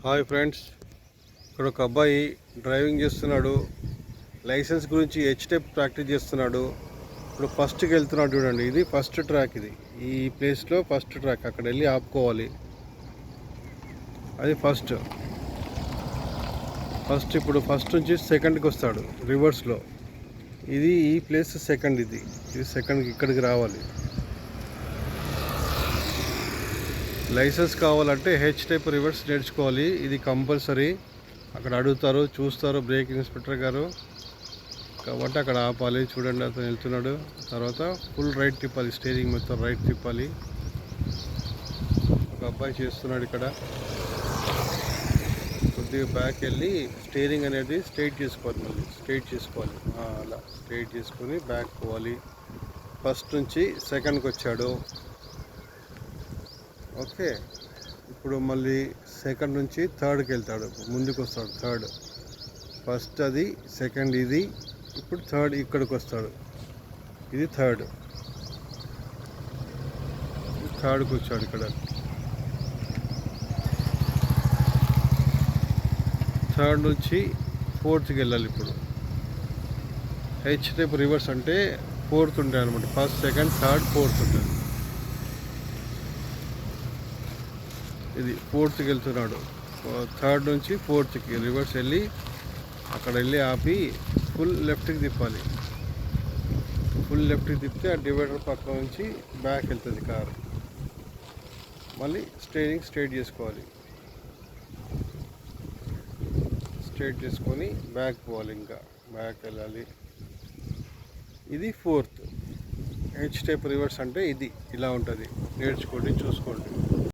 Hi friends, ఇక్కడ ఒక అబ్బాయి డ్రైవింగ్ చేస్తున్నాడు. లైసెన్స్ గురించి హెచ్-టైప్ ప్రాక్టీస్ చేస్తున్నాడు. ఇప్పుడు ఫస్ట్కి వెళ్తున్నాడు చూడండి. ఇది ఫస్ట్ ట్రాక్. ఇది ఈ ప్లేస్లో ఫస్ట్ ట్రాక్. అక్కడ వెళ్ళి ఆపుకోవాలి. అది ఫస్ట్. ఇప్పుడు ఫస్ట్ నుంచి సెకండ్కి వస్తాడు రివర్స్లో. ఇది ఈ ప్లేస్ సెకండ్. ఇది సెకండ్కి ఇక్కడికి రావాలి. లైసెన్స్ కావాలంటే హెచ్-టైప్ రివర్స్ నేర్చుకోవాలి. ఇది కంపల్సరీ. అక్కడ అడుగుతారు, చూస్తారు బ్రేక్ ఇన్స్పెక్టర్ గారు, కాబట్టి అక్కడ ఆపాలి. చూడండి, అతను వెళ్తున్నాడు. తర్వాత ఫుల్ రైట్ తిప్పాలి, స్టీరింగ్ మొత్తం రైట్ తిప్పాలి. ఒక అబ్బాయి చేస్తున్నాడు ఇక్కడ. కొద్దిగా బ్యాక్ వెళ్ళి స్టీరింగ్ అనేది స్ట్రైట్ చేసుకోవాలి. మళ్ళీ స్ట్రైట్ చేసుకోవాలి. అలా స్ట్రైట్ చేసుకొని బ్యాక్ పోవాలి. ఫస్ట్ నుంచి సెకండ్కి వచ్చాడు. ఓకే, ఇప్పుడు మళ్ళీ సెకండ్ నుంచి థర్డ్కి వెళ్తాడు. ముందుకు వస్తాడు థర్డ్. ఫస్ట్ అది, సెకండ్ ఇది, ఇప్పుడు థర్డ్ ఇక్కడికి వస్తాడు. ఇది థర్డ్కి వచ్చాడు ఇక్కడ. థర్డ్ నుంచి ఫోర్త్కి వెళ్ళాలి. ఇప్పుడు హెచ్-టైప్ రివర్స్ అంటే ఫోర్త్ ఉంటాయి అనమాట. ఫస్ట్, సెకండ్, థర్డ్, ఫోర్త్ ఉంటుంది. ఇది ఫోర్త్కి వెళ్తున్నాడు. థర్డ్ నుంచి ఫోర్త్కి రివర్స్ వెళ్ళి అక్కడ వెళ్ళి ఆపి ఫుల్ లెఫ్ట్కి తిప్పాలి. ఫుల్ లెఫ్ట్కి తిప్పితే ఆ డివైడర్ పక్క నుంచి బ్యాక్ వెళ్తుంది కారు. మళ్ళీ స్టీరింగ్ స్ట్రైట్ చేసుకోవాలి. స్ట్రైట్ చేసుకొని బ్యాక్ పోవాలి. ఇంకా బ్యాక్ వెళ్ళాలి. ఇది ఫోర్త్. హెచ్-టైప్ రివర్స్ అంటే ఇది ఇలా ఉంటుంది. నేర్చుకోండి, చూసుకోండి.